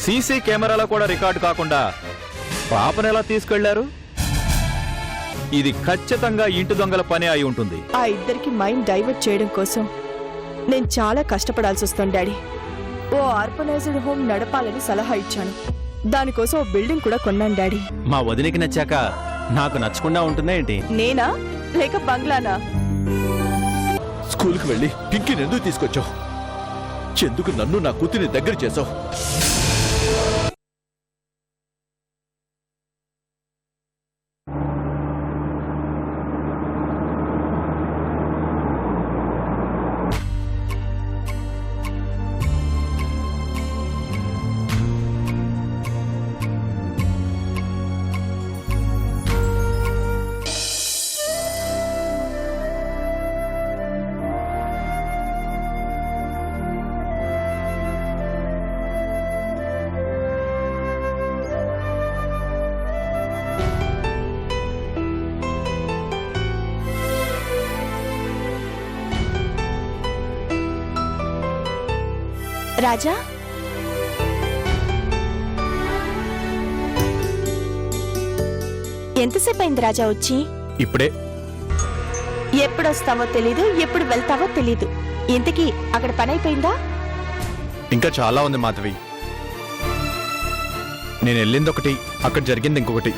CC కెమెరాలో కూడా record కాకుండా పాపను ఎలా తీసుకెళ్లారు? ఇది ఖచ్చితంగా ఇంటి దొంగల పని అయి ఉంటుంది. ఆ ఇద్దరికి మైండ్ డైవర్ట్ చేయడం కోసం నేను చాలా కష్టపడాల్సి వస్తుంది డాడీ. ఓ ఆర్ఫనైజ్డ్ హోమ్ నడపాలని సలహా ఇచ్చాను. దానికోసం ఓ బిల్డింగ్ కూడా కొన్నాను డాడీ. మా వదినికి నచ్చాక నాకు నచ్చకుండా ఉంటుందా ఏంటి? నేనా లేక బంగ్లానా? స్కూల్కి వెళ్ళి పింకీని ఎందుకు తీసుకొచ్చావు? ఎందుకు నన్ను నా కూతురిని దగ్గర చేసావు? రాజా, ఎంతసేపు అయింది రాజా వచ్చి? ఇప్పుడే. ఎప్పుడొస్తావో తెలీదు, ఎప్పుడు వెళ్తావో తెలీదు. ఇంతకీ అక్కడ పని అయిపోయిందా? ఇంకా చాలా ఉంది మాధవి. నేను వెళ్ళింది ఒకటి, అక్కడ జరిగింది ఇంకొకటి.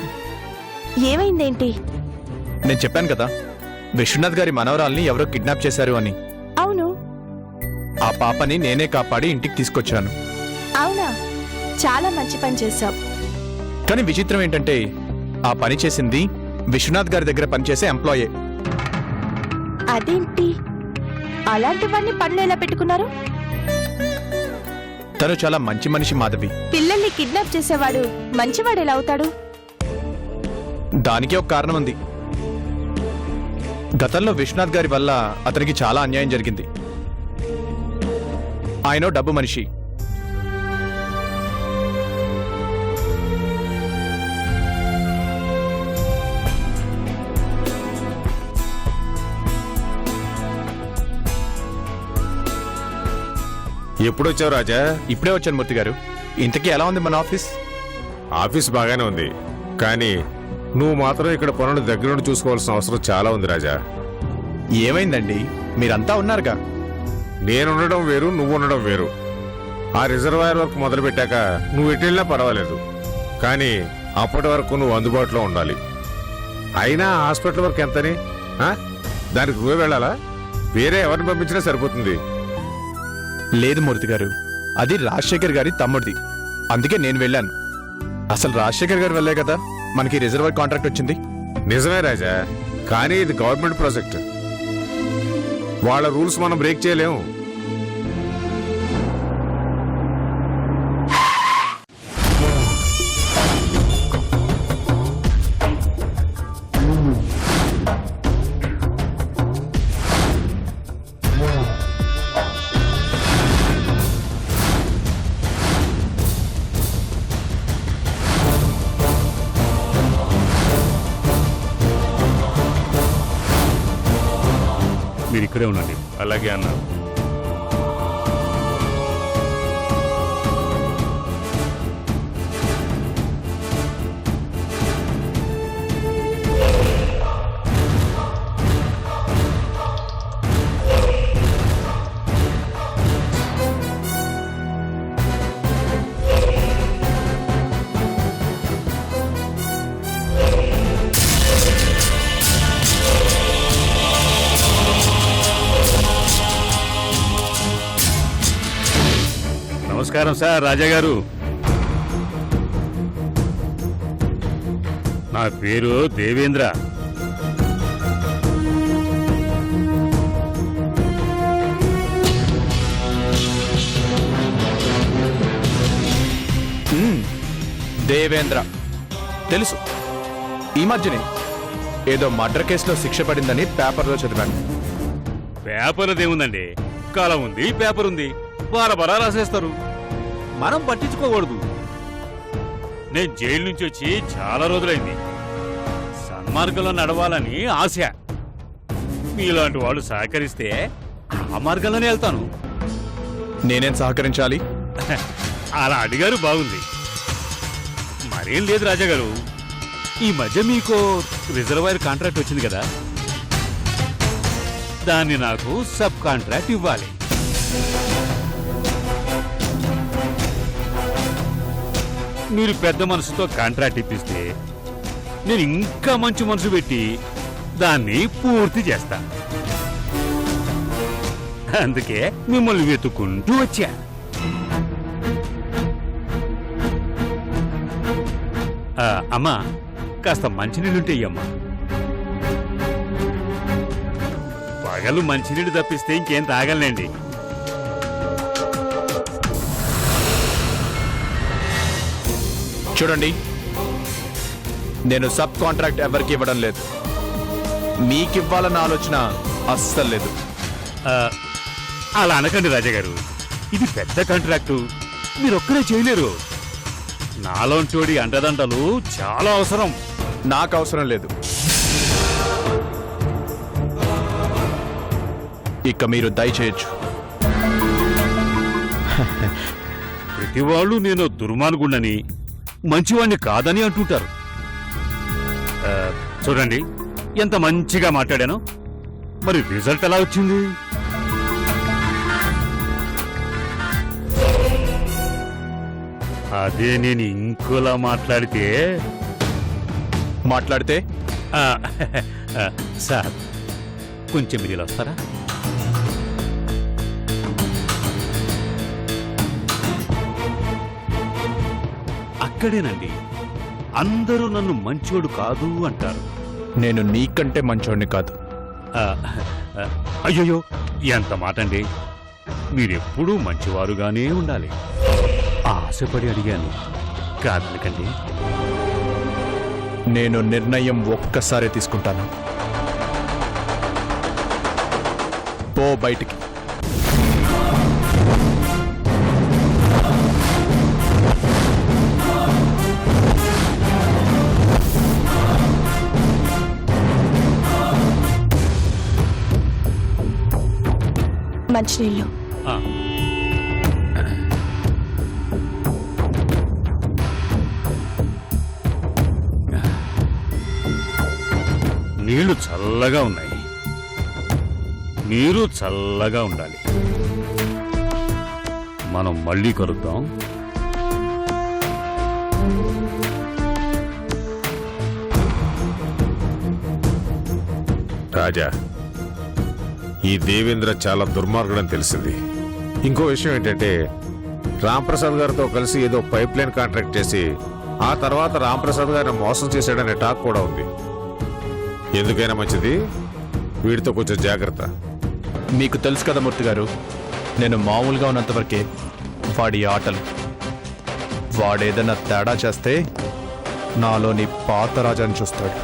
ఏమైందేంటి? నేను చెప్పాను కదా, విశ్వనాథ్ గారి మనవరాల్ని ఎవరో కిడ్నాప్ చేశారు అని. అవును. ఆ పాపని నేనే కాపాడి ఇంటికి తీసుకొచ్చాను. అవునా? చాలా మంచి పని చేశావు. కానీ విచిత్రం ఏంటంటే, ఆ పని చేసింది విశ్వనాథ్ గారి దగ్గర పనిచేసే ఎంప్లాయే. అదేంటి అలాంటివన్నీ పనులు ఎలా పెట్టుకున్నారు? తను చాలా మంచి మనిషి మాధవి. పిల్లల్ని కిడ్నాప్ చేసేవాడు మంచివాడు ఎలా అవుతాడు? దానికే ఒక కారణం ఉంది. గతంలో విశ్వనాథ్ గారి వల్ల అతనికి చాలా అన్యాయం జరిగింది. ఆయన డబ్బు మనిషి. ఎప్పుడొచ్చావు రాజా? ఇప్పుడే వచ్చాను మూర్తి గారు. ఇంతకీ ఎలా ఉంది మన ఆఫీస్? ఆఫీస్ బాగానే ఉంది, కానీ నువ్వు మాత్రం ఇక్కడ పనులు దగ్గరుండి చూసుకోవాల్సిన అవసరం చాలా ఉంది రాజా. ఏమైందండి? మీరంతా ఉన్నారుగా. నేనుండడం వేరు, నువ్వు ఉండడం వేరు. ఆ రిజర్వాయర్ వర్క్ మొదలుపెట్టాక నువ్వు ఎటెళ్ళినా పర్వాలేదు, కానీ అప్పటి వరకు నువ్వు అందుబాటులో ఉండాలి. అయినా హాస్పిటల్ వర్క్ ఎంతని? దానికి నువ్వే వెళ్ళాలా? వేరే ఎవరిని పంపించినా సరిపోతుంది. లేదు మూర్తి గారు, అది రాజశేఖర్ గారి తమ్ముడిది, అందుకే నేను వెళ్ళాను. అసలు రాజశేఖర్ గారు వెళ్ళే కదా మనకి రిజర్వాయర్ కాంట్రాక్ట్ వచ్చింది. నిజమే రాజా, కానీ ఇది గవర్నమెంట్ ప్రాజెక్ట్. వాళ్ళ రూల్స్ మనం బ్రేక్ చేయలేము. మీరు ఇక్కడే ఉండండి. అలాగే అన్నా. నమస్కారం సార్ రాజా గారు. నా పేరు దేవేంద్ర. దేవేంద్ర తెలుసు. ఈ మధ్యనే ఏదో మర్డర్ కేసులో శిక్ష పడిందని పేపర్లో చదివాను. పేపర్దేముందండి, కాలం ఉంది, పేపర్ ఉంది, బారబరా రాసేస్తారు. మనం పట్టించుకోకూడదు. నేను జైలు నుంచి వచ్చి చాలా రోజులైంది. సన్మార్గంలో నడవాలని ఆశ. మీలాంటి వాళ్ళు సహకరిస్తే ఆ మార్గంలోనే వెళ్తాను. నేనేం సహకరించాలి? అలా అడిగారు బాగుంది. మరేం లేదు రాజా గారు, ఈ మధ్య మీకు రిజర్వాయర్ కాంట్రాక్ట్ వచ్చింది కదా, దాన్ని నాకు సబ్ కాంట్రాక్ట్ ఇవ్వాలి. మీరు పెద్ద మనసుతో కాంట్రాక్ట్ ఇప్పిస్తే నేను ఇంకా మంచి మనసు పెట్టి దాన్ని పూర్తి చేస్తా. అందుకే మిమ్మల్ని వెతుక్కుంటూ వచ్చా. అమ్మా, కాస్త మంచినీళ్ళుంటే ఇయ్యమ్మా. పగలు మంచినీళ్ళు తప్పిస్తే ఇంకేం తాగలేండి. చూడండి, నేను సబ్ కాంట్రాక్ట్ ఎవరికి ఇవ్వడం లేదు. మీకివ్వాలన్న ఆలోచన అస్సలు లేదు. అలా అనకండి రాజా గారు, ఇది పెద్ద కాంట్రాక్టు, మీరొక్కరే చేయలేరు. నాలోంటోడి అండదండలు చాలా అవసరం. నాకు అవసరం లేదు. ఇక మీరు దయచేయచ్చు. ప్రతి వాళ్ళు నేను దుర్మార్గుణ్ణని, మంచివాణ్ణి కాదని అంటుంటారు. చూడండి ఎంత మంచిగా మాట్లాడాను. మరి రిజల్ట్ ఎలా వచ్చింది? అదే నేను ఇంకోలా మాట్లాడితే సార్ కొంచెం మీరు ఇలా వస్తారా? అక్కడేనండి అందరూ నన్ను మంచోడు కాదు అంటారు. నేను నీకంటే మంచోడిని కాదు. అయ్యయ్యో, ఎంత మాట అండి. మీరెప్పుడూ మంచివారుగానే ఉండాలి. ఆశపడి అడిగాను, కాదనకండి. నేను నిర్ణయం ఒక్కసారి తీసుకుంటాను. పో బయటికి. మంచినీళ్ళు. నీళ్లు చల్లగా ఉన్నాయి. మీరు చల్లగా ఉండాలి. మనం మళ్ళీ కలుద్దాం. రాజా, ఈ దేవేంద్ర చాలా దుర్మార్గుడని తెలిసింది. ఇంకో విషయం ఏంటంటే, రాంప్రసాద్ గారితో కలిసి ఏదో పైప్ లైన్ కాంట్రాక్ట్ చేసి ఆ తర్వాత రాంప్రసాద్ గారిని మోసం చేశాడనే టాక్ కూడా ఉంది. ఎందుకైనా మంచిది వీడితో కొంచెం జాగ్రత్త. మీకు తెలుసు కదా మూర్తి గారు, నేను మామూలుగా ఉన్నంతవరకే వాడి ఆటలు. వాడేదైనా తేడా చేస్తే నాలోని పాత రాజాని చూస్తాడు.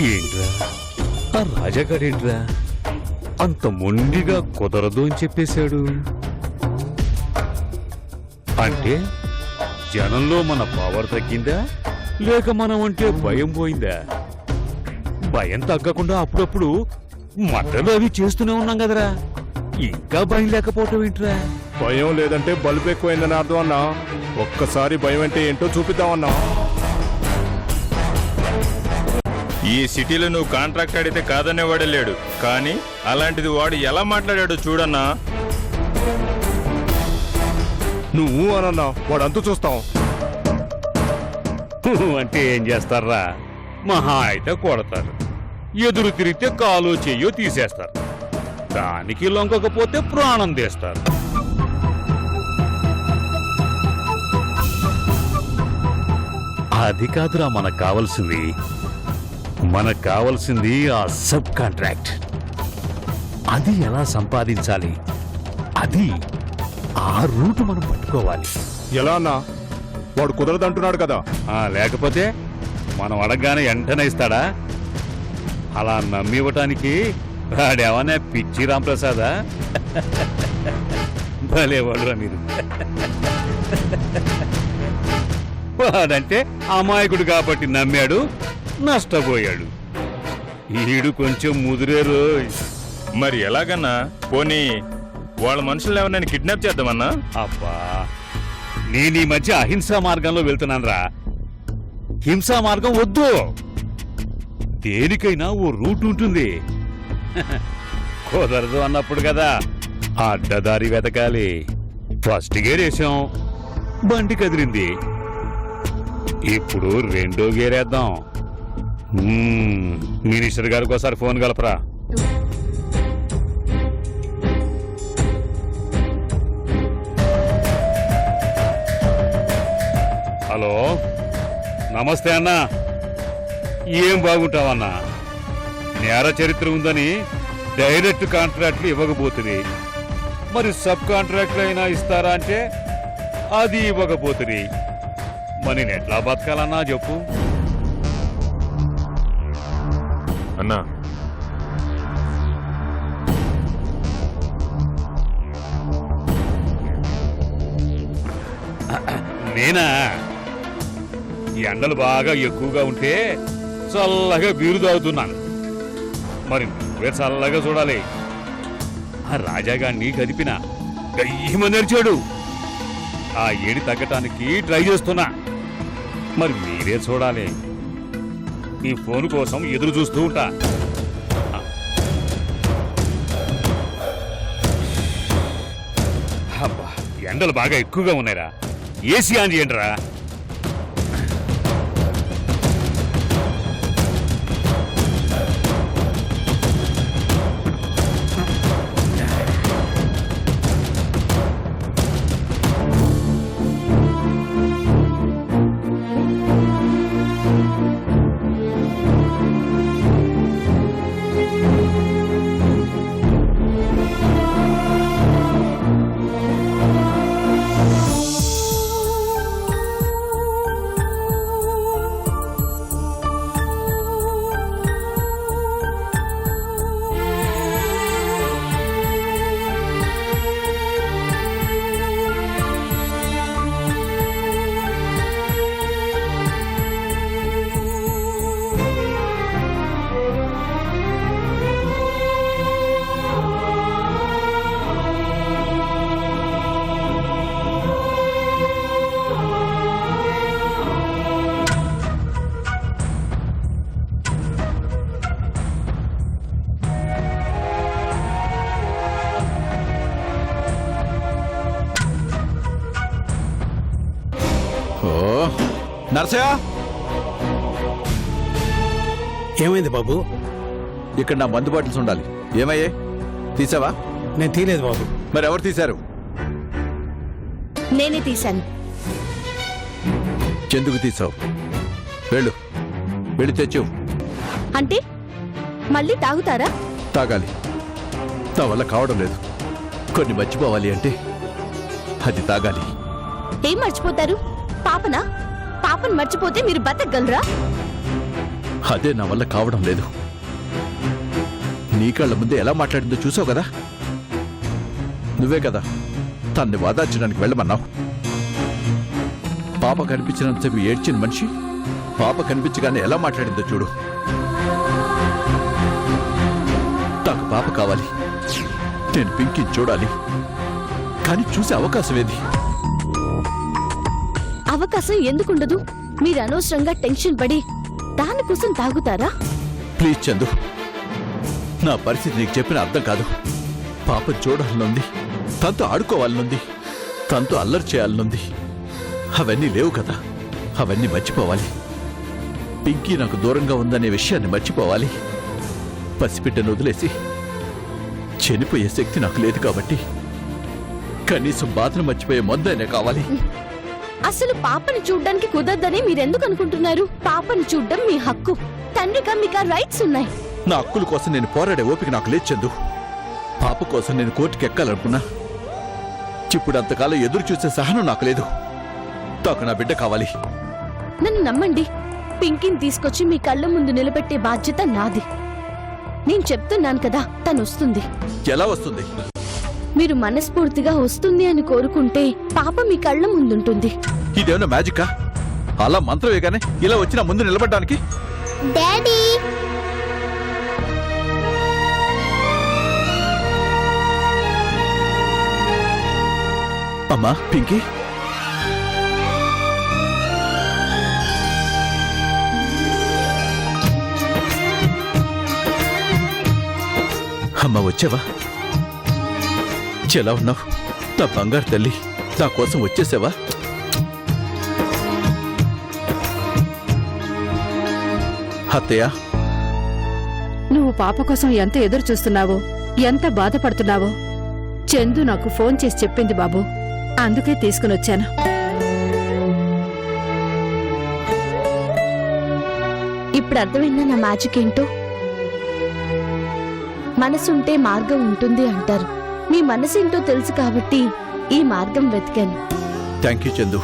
ఏంట్రా ఆ రాజాగాడేంట్రా అంత మొండిగా కుదరదు అని చెప్పేశాడు? అంటే జనంలో మన పవర్ తగ్గిందా, లేక మనం అంటే భయం పోయిందా? భయం తగ్గకుండా అప్పుడప్పుడు మటలు అవి చేస్తూనే ఉన్నాం కదరా, ఇంకా భయం లేకపోవటం ఏంట్రా? భయం లేదంటే బలుపు ఎక్కువైందని అర్థం అన్నా. ఒక్కసారి భయం అంటే ఏంటో చూపిద్దామన్నా. ఈ సిటీలో నువ్వు కాంట్రాక్ట్ అడిగితే కాదనేవాడే లేడు, కానీ అలాంటిది వాడు ఎలా మాట్లాడాడో చూడన్నా. నువ్వు అనన్నా వాడంతా చూస్తాం. అంటే ఏం చేస్తారా? మహా అయితే కొడతారు, ఎదురు తిరిగితే కాలు చెయ్యో తీసేస్తారు, దానికి లొంగకపోతే ప్రాణం తీస్తారు. అది కాదురా మనకు కావాల్సింది. మనకు కావాల్సింది ఆ సబ్ కాంట్రాక్ట్. అది ఎలా సంపాదించాలి అది ఆ రూట్ మనం పట్టుకోవాలి. ఎలా అన్నా వాడు కుదరదంటున్నాడు కదా. లేకపోతే మనం అడగగానే వెంటనే ఇస్తాడా? అలా నమ్మి ఇవ్వటానికి వాడేమన్నా పిచ్చి రాంప్రసాదా? భలేవాడురా మీరు. వాడంటే అమాయకుడు కాబట్టి నమ్మాడు, నష్టపోయాడు. ఈడు కొంచెం ముదిరే రోయ్. మరి ఎలాగన్నా? పోనీ వాళ్ళ మనుషులు ఎవరినైనా కిడ్నాప్ చేద్దామన్నా? అబ్బా, నేను ఈ మధ్య అహింసా మార్గంలో వెళ్తున్నానురా. హింసా మార్గం వద్దు. దేనికైనా ఓ రూట్ ఉంటుంది. కుదరదు అన్నప్పుడు కదా అడ్డదారి వెతకాలి. ఫస్ట్ గేర్ వేసాం, బండి కదిలింది. ఇప్పుడు రెండో గేర్ వేద్దాం. మినిస్టర్ గారికి ఒకసారి ఫోన్ కలపరా. హలో, నమస్తే అన్నా. ఏం బాగుంటావన్నా? నేర చరిత్ర ఉందని డైరెక్ట్ కాంట్రాక్ట్లు ఇవ్వకపోతుంది. మరి సబ్ కాంట్రాక్ట్లు అయినా ఇస్తారా అంటే అది ఇవ్వకపోతుంది. మరి నేను ఎట్లా బతకాలన్నా చెప్పు. అన్నా నేనా? ఎండలు బాగా ఎక్కువగా ఉంటే చల్లగా బీరు తాగుతున్నాను. మరి నువ్వే చల్లగా చూడాలి. ఆ రాజాగాన్ని కదిపిన గయ్యమని నడిచాడు. ఆ ఏడి తగ్గటానికి ట్రై చేస్తున్నా. మరి మీరే చూడాలి. నీ ఫోన్ కోసం ఎదురు చూస్తూ ఉంటా. అబ్బా, ఎండలు బాగా ఎక్కువగా ఉన్నాయిరా. AC on చేయండిరా. నర్సయ్య, ఏమైంది బాబు? ఇక్కడ నా మందు బాటిల్స్ ఉండాలి. ఏమయ్యే? తీసావా? నేను తీలేదు బాబు. మరి ఎవరు తీశారు? నేనే తీశాను. ఎందుకు తీసావు? వెళ్ళు, వెళ్ళి తెచ్చావు. అంటే మళ్ళీ తాగుతారా? తాగాలి. నా వల్ల కావడం లేదు. కొన్ని మర్చిపోవాలి అంటే అది తాగాలి. ఏం మర్చిపోతారు? పాపనా? పాపను మర్చిపోతే మీరు బతకగలరా? అదే నా వల్ల కావడం లేదు. నీ కళ్ళ ముందే ఎలా మాట్లాడిందో చూసావు కదా. నువ్వే కదా తన్ని వాదార్చడానికి వెళ్ళమన్నావు. పాప కనిపించినంతసేపు ఏడ్చిన మనిషి పాప కనిపించగానే ఎలా మాట్లాడిందో చూడు. నాకు పాప కావాలి. నేను పింకీని చూడాలి. కానీ చూసే అవకాశం ఏది? అవకాశం ఎందుకుండదు? మీరు అనవసరంగా టెన్షన్ పడి దానికోసం తాగుతారా? ప్లీజ్ చందు, నా పరిస్థితి నీకు చెప్పిన అర్థం కాదు. పాప చూడాలనుంది, తనతో ఆడుకోవాలనుంది, తనతో అల్లరి చేయాలనుంది. అవన్నీ లేవు కదా. అవన్నీ మర్చిపోవాలి. పింకీ నాకు దూరంగా ఉందనే విషయాన్ని మర్చిపోవాలి. పసిపిట్టను వదిలేసి చనిపోయే శక్తి నాకు లేదు కాబట్టి కనీసం బాధను మర్చిపోయే మందైనా కావాలి. అసలు పాపని చూడ్డానికి కుదరదని మీరెందుకు అనుకుంటున్నారు? పాపని చూడ్డం మీ హక్కు. తండ్రిగా మీకు ఆ రైట్స్ ఉన్నాయి. నా హక్కుల కోసం నేను పోరాడే ఓపిక నాకు లేదు చందు. పాప కోసం నేను కోర్టుకి ఎక్కాలనుకున్నా ఇప్పుడు అంతకాలం ఎదురు చూసే సహనం నాకు లేదు. నాకు నా బిడ్డ కావాలి. నన్ను నమ్మండి, పింకీని తీసుకొచ్చి మీ కళ్ళ ముందు నిలబెట్టే బాధ్యత నాది. నేను చెప్తున్నాను కదా, తను వస్తుంది. ఎలా వస్తుంది? మీరు మనస్ఫూర్తిగా వస్తుంది అని కోరుకుంటే పాప మీ కళ్ళ ముందుంటుంది. ఇదేమన్నా మ్యాజికా? అలా మంత్రం వేగానే ఇలా వచ్చిన ముందు నిలబడడానికి? డాడీ, అమ్మా పింకీ, అమ్మా వచ్చావా? ఎలా ఉన్నావు నా బంగారు తల్లి? నా కోసం వచ్చేసావా? అత్తయ్య, నువ్వు పాప కోసం ఎంత ఎదురు చూస్తున్నావో, ఎంత బాధపడుతున్నావో చందు నాకు ఫోన్ చేసి చెప్పింది బాబు. అందుకే తీసుకునొచ్చాను. ఇప్పుడు అర్థమైందా నా మ్యాజిక్ ఏంటో? మనసుంటే మార్గం ఉంటుంది అంటారు. మీ మనసేంటో తెలుసు కాబట్టి ఈ మార్గం వెతికాను. Thank you Chandu.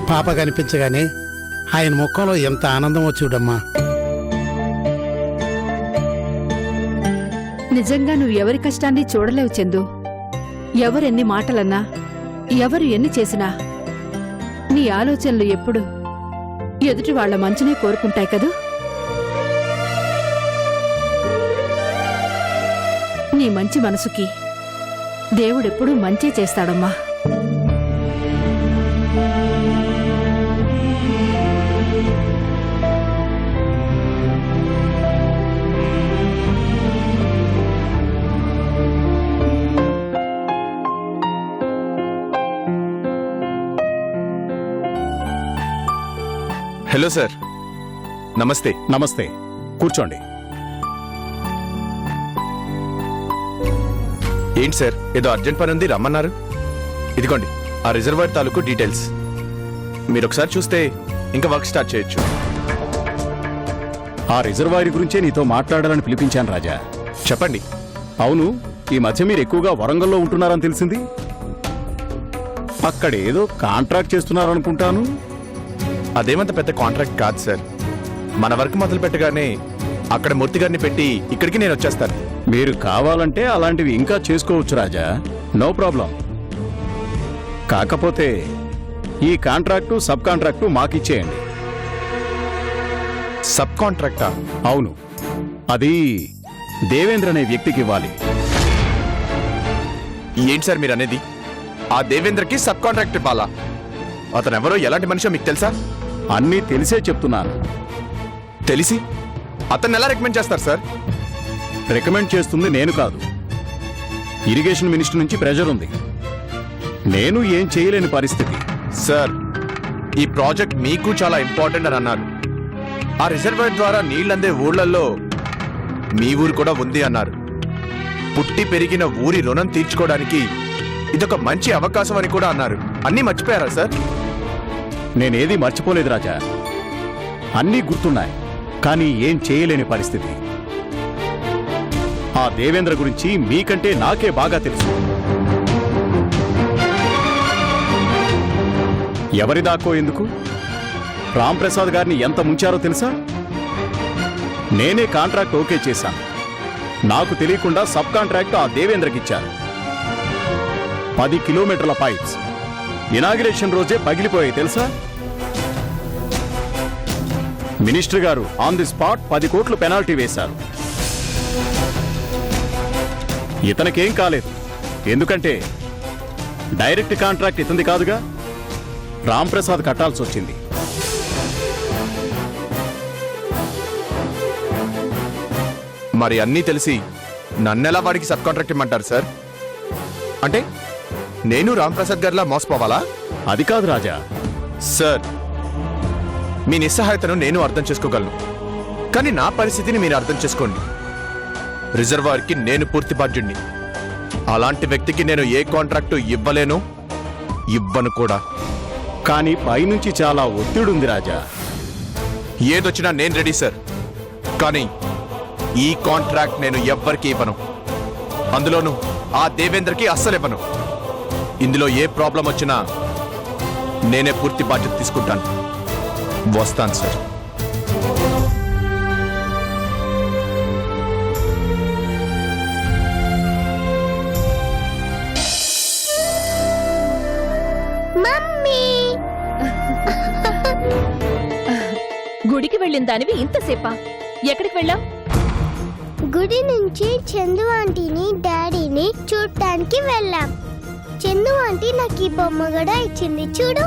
పాప కనిపించగానే ఆయన ముఖంలో ఎంత ఆనందమో చూడమ్మా. నిజంగా నువ్వు ఎవరి కష్టాన్ని చూడలేవు చందు. ఎవరెన్ని మాటలన్నా, ఎవరు ఎన్ని చేసినా నీ ఆలోచనలు ఎప్పుడు ఎదుటి వాళ్ల మంచినే కోరుకుంటాయి కదూ. నీ మంచి మనసుకి దేవుడెప్పుడూ మంచే చేస్తాడమ్మా. హలో సార్, నమస్తే. నమస్తే, కూర్చోండి. ఏంటి సార్, ఏదో అర్జెంట్ పని ఉంది రమ్మన్నారు? ఇదిగోండి ఆ రిజర్వాయర్ తాలూకు డీటెయిల్స్. మీరు ఒకసారి చూస్తే ఇంకా వర్క్ స్టార్ట్ చేయొచ్చు. ఆ రిజర్వాయర్ గురించే నీతో మాట్లాడాలని పిలిపించాను రాజా. చెప్పండి. అవును, ఈ మధ్య మీరు ఎక్కువగా వరంగల్లో ఉంటున్నారని తెలిసింది. అక్కడ ఏదో కాంట్రాక్ట్ చేస్తున్నారనుకుంటాను. అదేమంత పెద్ద కాంట్రాక్ట్ కాదు సార్. మన వర్క్ మొదలు పెట్టగానే అక్కడ మూర్తి గారిని పెట్టి ఇక్కడికి నేను వచ్చేస్తాను. మీరు కావాలంటే అలాంటివి ఇంకా చేసుకోవచ్చు రాజా, నో ప్రాబ్లం. కాకపోతే ఈ కాంట్రాక్టు సబ్ కాంట్రాక్టు మాకిచ్చేయండి. సబ్ కాంట్రాక్టా? అవును, అది దేవేంద్ర అనే వ్యక్తికి ఇవ్వాలి. ఏంటి సార్ మీరు అనేది? ఆ దేవేంద్రకి సబ్ కాంట్రాక్ట్ ఇవ్వాలా? అతను ఎవరో ఎలాంటి మనిషో మీకు తెలుసా? అన్నీ తెలిసే చెప్తున్నాను. తెలిసి అతన్ని ఎలా రికమెండ్ చేస్తారు సార్? రికమెండ్ చేస్తుంది నేను కాదు, ఇరిగేషన్ మినిస్టర్ నుంచి ప్రెజర్ ఉంది. నేను ఏం చేయలేని పరిస్థితి. సార్, ఈ ప్రాజెక్ట్ మీకు చాలా ఇంపార్టెంట్ అని అన్నారు. ఆ రిజర్వాయర్ ద్వారా నీళ్ళందే ఊళ్ళల్లో మీ ఊరు కూడా ఉంది అన్నారు. పుట్టి పెరిగిన ఊరి రుణం తీర్చుకోవడానికి ఇదొక మంచి అవకాశం అని కూడా అన్నారు. అన్నీ మర్చిపోయారా సార్? నేనేది మర్చిపోలేదు రాజా, అన్నీ గుర్తున్నాయి. కానీ ఏం చేయలేని పరిస్థితి. ఆ దేవేంద్ర గురించి మీకంటే నాకే బాగా తెలుసు. ఎవరి దాకో ఎందుకు, రాంప్రసాద్ గారిని ఎంత ముంచారో తెలుసా? నేనే కాంట్రాక్ట్ ఓకే చేశాను. నాకు తెలియకుండా సబ్ కాంట్రాక్ట్ ఆ దేవేంద్రకిచ్చారు. 10 కిలోమీటర్ల పైప్స్ ఇనాగ్రేషన్ రోజే పగిలిపోయాయి తెలుసా? మినిస్టర్ గారు ఆన్ ది స్పాట్ 10 కోట్లు పెనాల్టీ వేశారు. ఇతనికేం కాలేదు, ఎందుకంటే డైరెక్ట్ కాంట్రాక్ట్ ఇతంది కాదుగా, రామ్ ప్రసాద్ కట్టాల్సి వచ్చింది. మరి అన్నీ తెలిసి నన్నెలా వాడికి సబ్ కాంట్రాక్ట్ ఇమ్మంటారు సార్? అంటే నేను రామ్ ప్రసాద్ గారిలా మోసపోవాలా? అది కాదు రాజా. సార్, మీ నిస్సహాయతను నేను అర్థం చేసుకోగలను, కానీ నా పరిస్థితిని మీరు అర్థం చేసుకోండి. రిజర్వాయర్కి నేను పూర్తి బాధ్యుడిని. అలాంటి వ్యక్తికి నేను ఏ కాంట్రాక్టు ఇవ్వలేను, ఇవ్వను కూడా. కానీ పైనుంచి చాలా ఒత్తిడి ఉంది రాజా. ఏదొచ్చినా నేను రెడీ సార్, కానీ ఈ కాంట్రాక్ట్ నేను ఎవ్వరికి ఇవ్వను. అందులోనూ ఆ దేవేంద్రకి అస్సలు ఇవ్వను. ఇందులో ఏ ప్రాబ్లం వచ్చినా నేనే పూర్తి బాధ్యత తీసుకుంటాను. వస్తాను సార్. గుడికి వెళ్ళిన దానివి ఇంతసేపా? ఎక్కడికి వెళ్ళావు? గుడి నుంచి చందు ఆంటీని డాడీని చూడటానికి వెళ్ళాం. చందు ఆంటీ నాకు ఈ బొమ్మ కూడా ఇచ్చింది, చూడు.